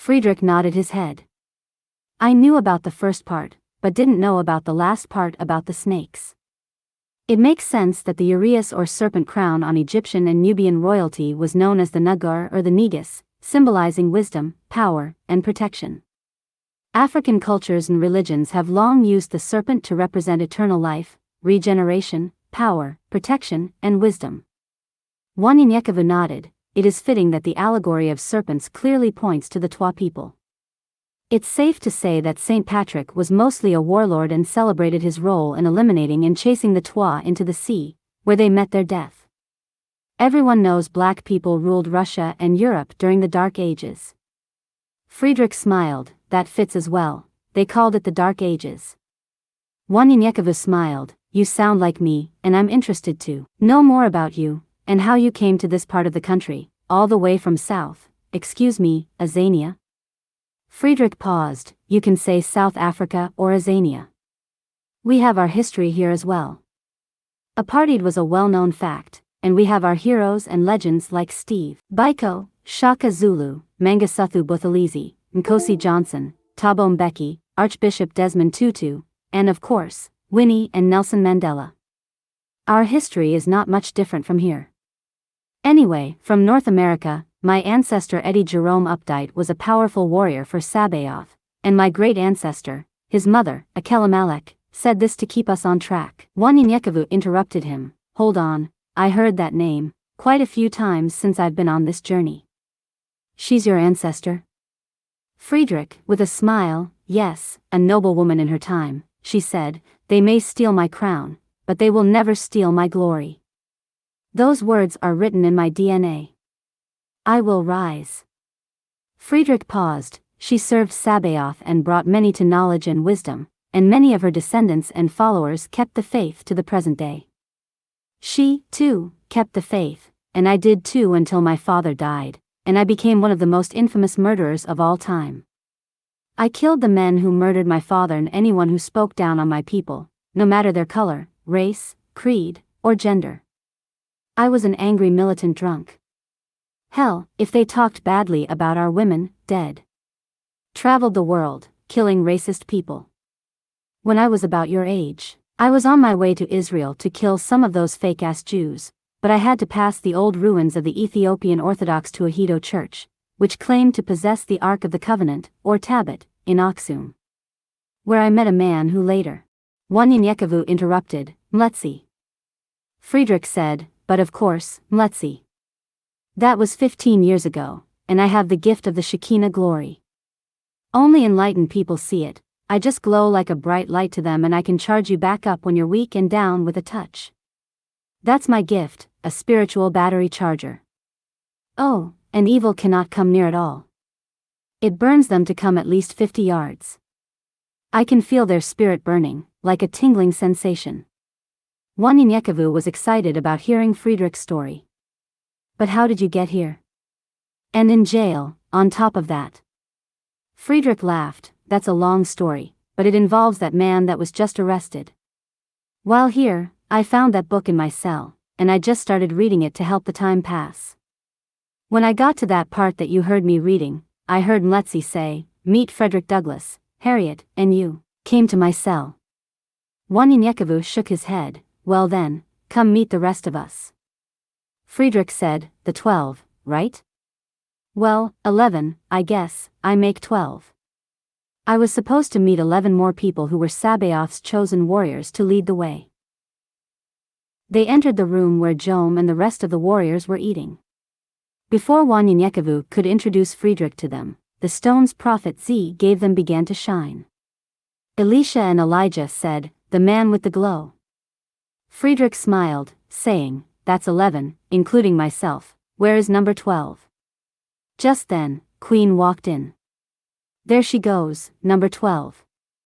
Friedrich nodded his head. I knew about the first part, but didn't know about the last part about the snakes. It makes sense that the uraeus or serpent crown on Egyptian and Nubian royalty was known as the nagar or the negus, symbolizing wisdom, power, and protection. African cultures and religions have long used the serpent to represent eternal life, regeneration, power, protection, and wisdom. Wanyenyekevu nodded. It is fitting that the allegory of serpents clearly points to the Twa people. It's safe to say that St. Patrick was mostly a warlord and celebrated his role in eliminating and chasing the Twa into the sea, where they met their death. Everyone knows black people ruled Russia and Europe during the Dark Ages. Friedrich smiled. That fits as well. They called it the Dark Ages. Wanyenyekevu smiled. You sound like me, and I'm interested to know more about you, and how you came to this part of the country, all the way from south. Excuse me, Azania? Friedrich paused. You can say South Africa or Azania. We have our history here as well. Apartheid was a well-known fact, and we have our heroes and legends like Steve Biko, Shaka Zulu, Mangosuthu Buthelezi, Nkosi Johnson, Thabo Mbeki, Archbishop Desmond Tutu, and of course, Winnie and Nelson Mandela. Our history is not much different from here. Anyway, from North America, my ancestor Eddie Jerome Updike was a powerful warrior for Sabaoth, and my great-ancestor, his mother, Akelamelech, said this to keep us on track. Wanyenyekevu interrupted him. Hold on, I heard that name quite a few times since I've been on this journey. She's your ancestor? Friedrich, with a smile, yes, a noble woman in her time, she said. They may steal my crown, but they will never steal my glory. Those words are written in my DNA. I will rise. Friedrich paused. She served Sabaoth and brought many to knowledge and wisdom, and many of her descendants and followers kept the faith to the present day. She, too, kept the faith, and I did too until my father died, and I became one of the most infamous murderers of all time. I killed the men who murdered my father and anyone who spoke down on my people, no matter their color, race, creed, or gender. I was an angry militant drunk. Hell, if they talked badly about our women, dead. Traveled the world, killing racist people. When I was about your age, I was on my way to Israel to kill some of those fake-ass Jews, but I had to pass the old ruins of the Ethiopian Orthodox Tewahedo Church, which claimed to possess the Ark of the Covenant, or Tablet, in Aksum, where I met a man who later. Wanyenyekevu interrupted. Mletsi. Friedrich said, but of course, Mletsi. That was 15 years ago, and I have the gift of the Shekinah glory. Only enlightened people see it. I just glow like a bright light to them, and I can charge you back up when you're weak and down with a touch. That's my gift, a spiritual battery charger. Oh, and evil cannot come near at all. It burns them to come at least 50 yards. I can feel their spirit burning, like a tingling sensation. Wanyenyekevu was excited about hearing Friedrich's story. But how did you get here? And in jail, on top of that. Friedrich laughed. That's a long story, but it involves that man that was just arrested. While here, I found that book in my cell, and I just started reading it to help the time pass. When I got to that part that you heard me reading, I heard Mletsi say, meet Frederick Douglass, Harriet, and you came to my cell. Wanyenyekevu shook his head. Well then, come meet the rest of us. Friedrich said, the 12, right? Well, 11, I guess, I make 12. I was supposed to meet 11 more people who were Sabaoth's chosen warriors to lead the way. They entered the room where Jom and the rest of the warriors were eating. Before Wanyenyekevu could introduce Friedrich to them, the stone's prophet Z began to shine. Elisha and Elijah said, the man with the glow. Friedrich smiled, saying, that's 11, including myself. Where is number 12? Just then, Queen walked in. There she goes, number 12.